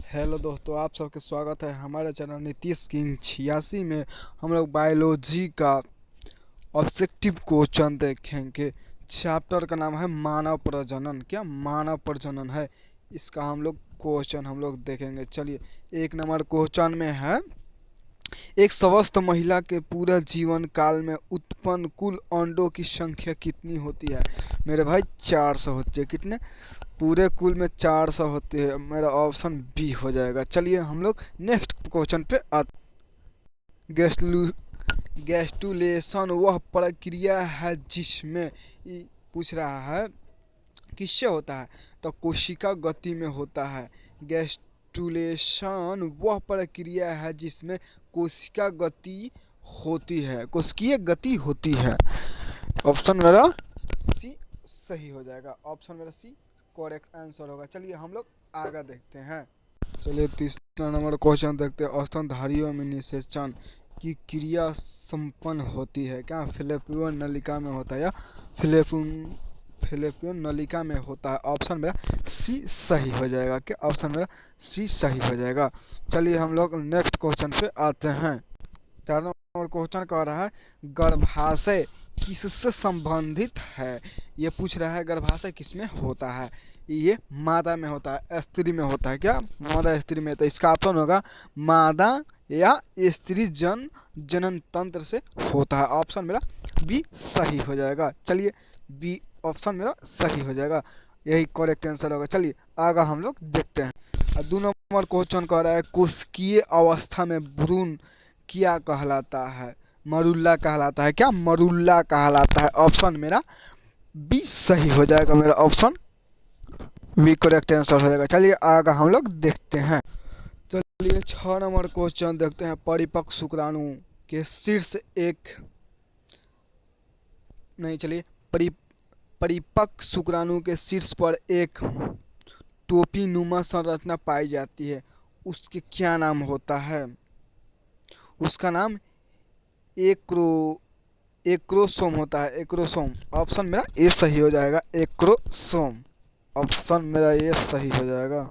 Hello दोस्तों, आप सबके स्वागत है हमारे चैनल नीतीश किंग 86 में। हम लोग बायोलॉजी का ऑब्जेक्टिव क्वेश्चन देखेंगे। चैप्टर का नाम है मानव प्रजनन। क्या मानव प्रजनन है, इसका हम लोग देखेंगे। चलिए, एक नंबर क्वेश्चन में है, एक स्वस्थ महिला के पूरे जीवन काल में उत्पन्न कुल अंडों की संख्या कितनी होती है? मेरे भाई 400 होती है। कितने? पूरे कुल में 400 होती है। मेरा ऑप्शन बी हो जाएगा। चलिए हम लोग नेक्स्ट क्वेश्चन पे आते। गैस्ट्रुलेशन वह प्रक्रिया है जिसमें पूछ रहा है किससे होता है, तो कोशिका गति में होता है। गैस्ट्रुलेशन वह प्रक्रिया है जिसमें कोशिका गति होती है, कोशिकीय गति होती है। ऑप्शन मेरा सी सही हो जाएगा। ऑप्शन मेरा सी करेक्ट आंसर होगा। चलिए हम लोग आगे देखते हैं। चलिए तीसरा नंबर क्वेश्चन देखते हैं। स्तनधारियों में निषेचन की क्रिया संपन्न होती है। क्या फिलिपियन नलिका में होता है या फिलिपियन नलिका में होता है? ऑप्शन मेरा सी सही हो जाएगा। क्या ऑप्शन मेरा सी सही हो जाएगा। चलिए हम लोग नेक्स्ट क्वेश्चन पे आते हैं। चार नंबर क्वेश्चन कह रहा है गर्भाशय किससे संबंधित है? ये पूछ रहा है गर्भाशय किसमें होता है। ये मादा में होता है, स्त्री में होता है। क्या मादा स्त्री में? तो इसका ऑप्शन होगा मादा या स्त्री जनन तंत्र से होता है। ऑप्शन मेरा बी सही हो जाएगा। चलिए बी ऑप्शन मेरा सही हो जाएगा, यही करेक्ट आंसर होगा। चलिए आगे हम लोग देखते हैं। 2 नंबर क्वेश्चन कह रहा है कोशिकीय अवस्था में भ्रूण क्या कहलाता है? मरुल्ला कहलाता है। क्या मरुल्ला कहलाता है? ऑप्शन मेरा बी सही हो जाएगा। मेरा ऑप्शन बी करेक्ट आंसर हो जाएगा। चलिए आगे हम लोग देखते हैं। चलिए 6 नंबर क्वेश्चन देखते हैं। परिपक्व शुक्राणु के शीर्ष एक नहीं चलिए परिपक्व शुक्राणु के शीर्ष पर एक टोपी नुमा संरचना पाई जाती है, उसके क्या नाम होता है? उसका नाम एक्रोसोम होता है। एक्रोसोम। ऑप्शन मेरा ए सही हो जाएगा। एक्रोसोम। ऑप्शन मेरा ये सही हो जाएगा।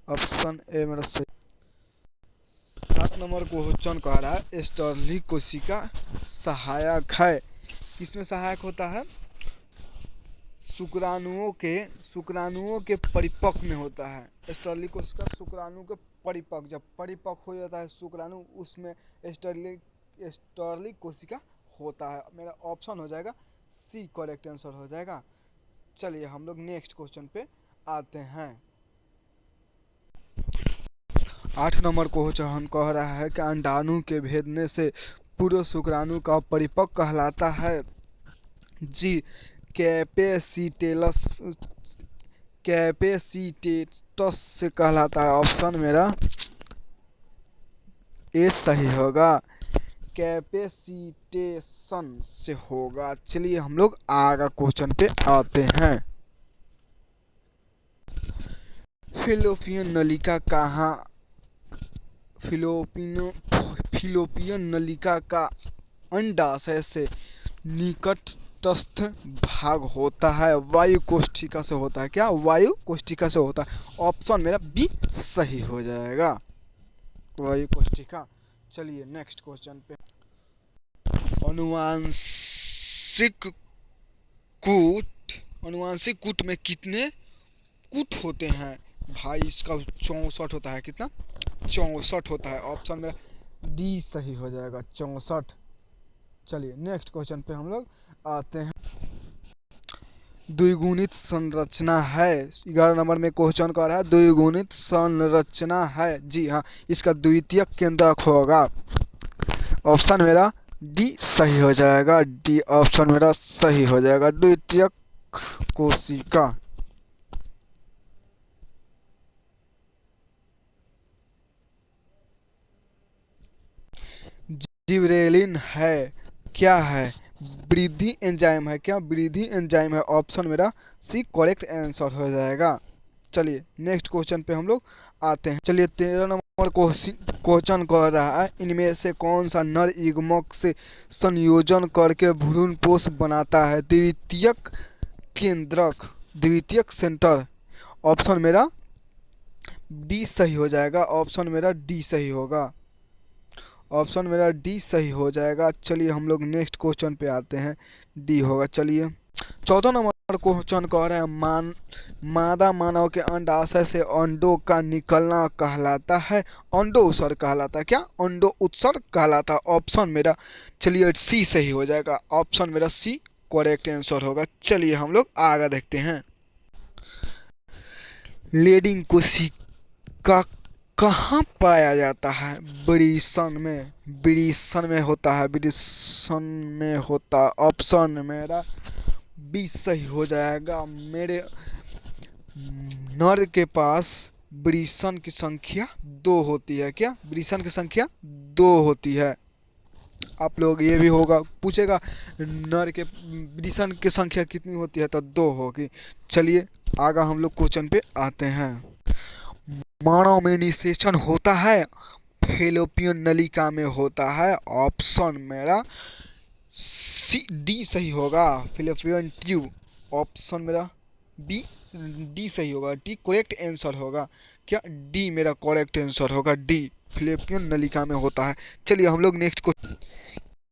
ऑप्शन ए मेरा सही। 7 नंबर क्वेश्चन कह रहा है स्टर्ली कोशिका सहायक है। किसमें सहायक होता है? शुक्राणुओं के परिपक्व में होता है। स्टर्ली कोशिका शुक्राणु के परिपक्व, जब परिपक्व हो जाता है शुक्राणु, उसमें स्टर्ली कोशिका होता है। मेरा ऑप्शन हो जाएगा सी करेक्ट आंसर हो जाएगा। चलिए हम लोग नेक्स्ट क्वेश्चन पे आते हैं। 8 नंबर क्वेश्चन कह रहा है कि अंडाणु के भेदने से पूर्व शुक्राणु का परिपक्व कहलाता है। जी कैपेसिटेटस से कहलाता है। ऑप्शन मेरा ए सही होगा। कैपेसिटेशन से होगा। चलिए हम लोग आगे क्वेश्चन पे आते हैं। फिलिपियन नलिका कहाँ फिलिपियन नलिका का अंडाशय से निकटस्थ भाग होता है? वायु कोष्ठिका से होता है। क्या वायु कोष्ठिका से होता है? ऑप्शन मेरा बी सही हो जाएगा। वायु कोष्ठिका। चलिए नेक्स्ट क्वेश्चन पे। अनुवांशिक कूट में कितने कूट होते हैं? भाई इसका 64 होता है। कितना? 64 होता है। ऑप्शन में डी सही हो जाएगा, 64। चलिए नेक्स्ट क्वेश्चन पे हम लोग आते हैं। द्विगुणित संरचना है। 11 नंबर में क्वेश्चन कर रहा है द्विगुणित संरचना है। जी हाँ, इसका द्वितीयक केंद्रक होगा। ऑप्शन मेरा डी सही हो जाएगा। डी ऑप्शन मेरा सही हो जाएगा। द्वितीयक कोशिका। जिबरेलिन है। क्या है? वृद्धि एंजाइम है। क्या वृद्धि एंजाइम है? ऑप्शन मेरा सी करेक्ट आंसर हो जाएगा। चलिए नेक्स्ट क्वेश्चन पे हम लोग आते हैं। चलिए 13 नंबर क्वेश्चन कह रहा है इनमें से कौन सा नर युग्मक से संयोजन करके भ्रूणपोष बनाता है? द्वितीयक केंद्रक, द्वितीयक सेंटर। ऑप्शन मेरा डी सही हो जाएगा, ऑप्शन मेरा डी सही होगा, ऑप्शन मेरा डी सही हो जाएगा। चलिए हम लोग नेक्स्ट क्वेश्चन पे आते हैं, डी होगा। चलिए 14 नंबर क्वेश्चन कह रहे हैं मादा मानव के अंडाशय से अंडों का निकलना कहलाता है, अंडो उत्सर्ग कहलाता है। क्या अंडो उत्सर्ग कहलाता है? ऑप्शन मेरा चलिए सी सही हो जाएगा, ऑप्शन मेरा सी करेक्ट आंसर होगा। चलिए हम लोग आगे देखते हैं। लेडिंग कोशिका कहाँ पाया जाता है? वृषण में, वृषण में होता है, वृषण में होता है। ऑप्शन मेरा बी सही हो जाएगा। मेरे नर के पास वृषण की संख्या 2 होती है। क्या वृषण की संख्या 2 होती है? आप लोग ये भी होगा पूछेगा नर के वृषण की संख्या कितनी होती है, तो 2 होगी। चलिए आगे हम लोग क्वेश्चन पे आते हैं। मानव में निषेचन होता है, फैलोपियन नलिका में होता है। ऑप्शन मेरा सी डी सही होगा, फैलोपियन ट्यूब। ऑप्शन मेरा बी डी सही होगा, डी करेक्ट आंसर होगा। क्या डी मेरा करेक्ट आंसर होगा, डी फैलोपियन नलिका में होता है। चलिए हम लोग नेक्स्ट को,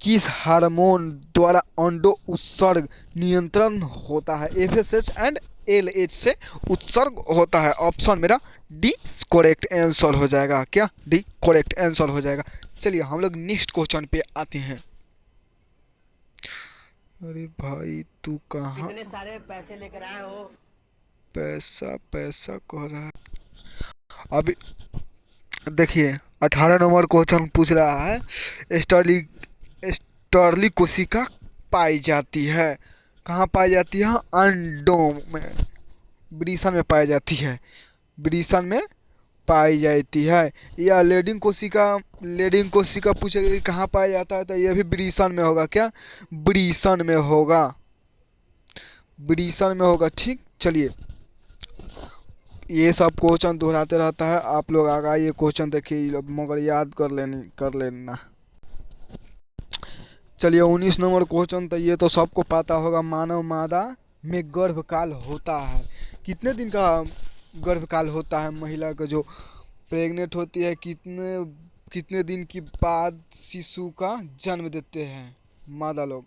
किस हार्मोन द्वारा अंडो उत्सर्ग नियंत्रण होता है? एफएसएच एंड एलएच से उत्सर्ग होता है। ऑप्शन मेरा डी करेक्ट आंसर हो जाएगा। क्या डी करेक्ट आंसर हो जाएगा। चलिए हम लोग नेक्स्ट क्वेश्चन पे आते हैं। अरे भाई तू कहाँ कितने सारे पैसे लेकर आए हो? पैसा पैसा कह रहा है। अभी देखिए 18 नंबर क्वेश्चन पूछ रहा है, स्टर्ली कोशिका पाई जाती है कहाँ? पाई जाती है अंडों में, वृषण में पाई जाती है, वृषण में पाई जाती है। या लेडिंग कोशिका पूछेगा कि कहाँ पाया जाता है, तो यह भी वृषण में होगा। क्या वृषण में होगा, वृषण में होगा। ठीक, चलिए ये सब क्वेश्चन दोहराते रहता है, आप लोग आगा ये क्वेश्चन देखिए मगर याद कर लेना। चलिए 19 नंबर क्वेश्चन, तो ये तो सबको पता होगा। मानव मादा में गर्भकाल होता है, कितने दिन का गर्भकाल होता है? महिला का जो प्रेग्नेंट होती है कितने दिन के बाद शिशु का जन्म देते हैं मादा लोग?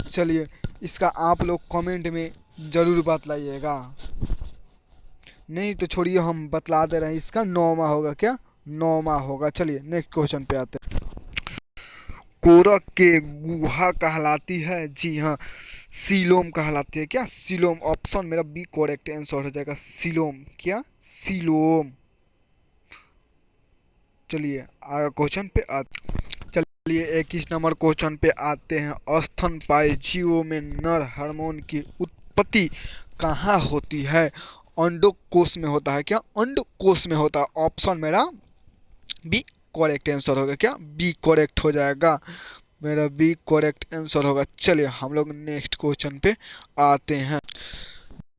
चलिए इसका आप लोग कमेंट में ज़रूर बतलाइएगा, नहीं तो छोड़िए हम बतला दे रहे हैं, इसका 9वां होगा। क्या 9वां होगा। चलिए नेक्स्ट क्वेश्चन पे आते हैं। कोरक के गुहा कहलाती है? जी हाँ, सीलोम कहलाती है। क्या सीलोम, ऑप्शन मेरा बी करेक्ट आंसर हो जाएगा, सीलोम। क्या सीलोम। चलिए आगे क्वेश्चन पे चलिए 21 नंबर क्वेश्चन पे आते हैं। स्तनपायी जीवों में नर हार्मोन की उत्पत्ति कहाँ होती है? अंडकोश में होता है। क्या अंडकोश में होता है? ऑप्शन मेरा बी करेक्ट आंसर होगा। क्या बी करेक्ट हो जाएगा, मेरा बी करेक्ट आंसर होगा। चलिए हम लोग नेक्स्ट क्वेश्चन पे आते हैं।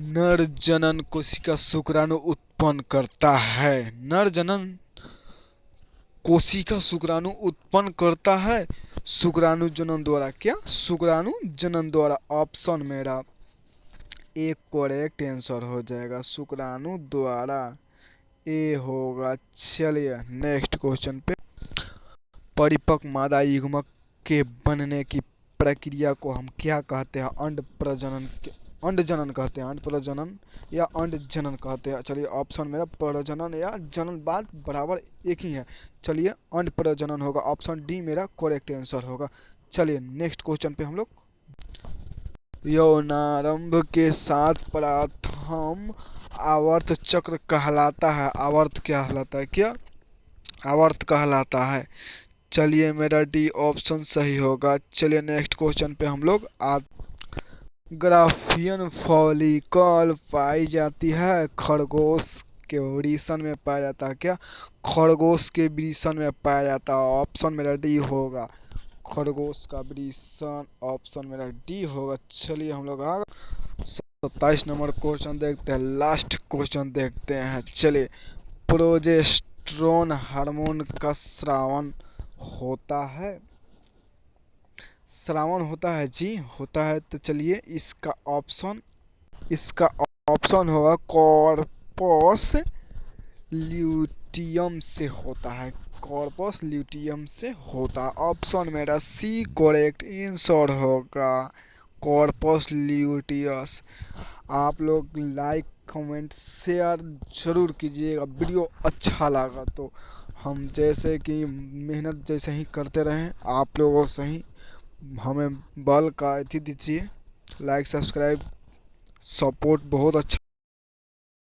नर जनन कोशिका शुक्राणु उत्पन्न करता है, नर जनन कोशिका शुक्राणु उत्पन्न करता है शुक्राणु जनन द्वारा। क्या शुक्राणु जनन द्वारा? ऑप्शन मेरा एक करेक्ट आंसर हो जाएगा, शुक्राणु द्वारा ए होगा। चलिए नेक्स्ट क्वेश्चन पे, परिपक्व मादा युग्मक के बनने की प्रक्रिया को हम क्या कहते हैं? अंड जनन कहते हैं, अंड प्रजनन या अंड जनन कहते हैं। चलिए ऑप्शन मेरा प्रजनन या जनन बात बराबर एक ही है। चलिए अंड प्रजनन होगा, ऑप्शन डी मेरा करेक्ट आंसर होगा। चलिए नेक्स्ट क्वेश्चन पे हम लोग, यौनारंभ के साथ प्रथम आवर्त चक्र कहलाता है, आवर्त क्या कहलाता है? क्या आवर्त कहलाता है। चलिए मेरा डी ऑप्शन सही होगा। चलिए नेक्स्ट क्वेश्चन पे हम लोग ग्राफियन फॉलिकल पाई जाती है खरगोश के वृषण में पाया जाता है। क्या खरगोश के वृषण में पाया जाता है? ऑप्शन मेरा डी होगा, खरगोश का वृषण, ऑप्शन मेरा डी होगा। चलिए हम लोग 27 नंबर क्वेश्चन देखते हैं, लास्ट क्वेश्चन देखते हैं। चलिए प्रोजेस्टेरोन हार्मोन का स्रावन होता है? श्रावण होता है? जी होता है। तो चलिए इसका ऑप्शन होगा कॉर्पस ल्यूटियम से होता है। कॉर्पस ल्यूटियम से होता है। ऑप्शन मेरा सी करेक्ट आंसर होगा, कॉर्पस ल्यूटियस। आप लोग लाइक कमेंट शेयर जरूर कीजिएगा, वीडियो अच्छा लगा तो। हम जैसे कि मेहनत जैसे ही करते रहें, आप लोगों से ही हमें बल का अथी दीजिए, लाइक सब्सक्राइब सपोर्ट बहुत अच्छा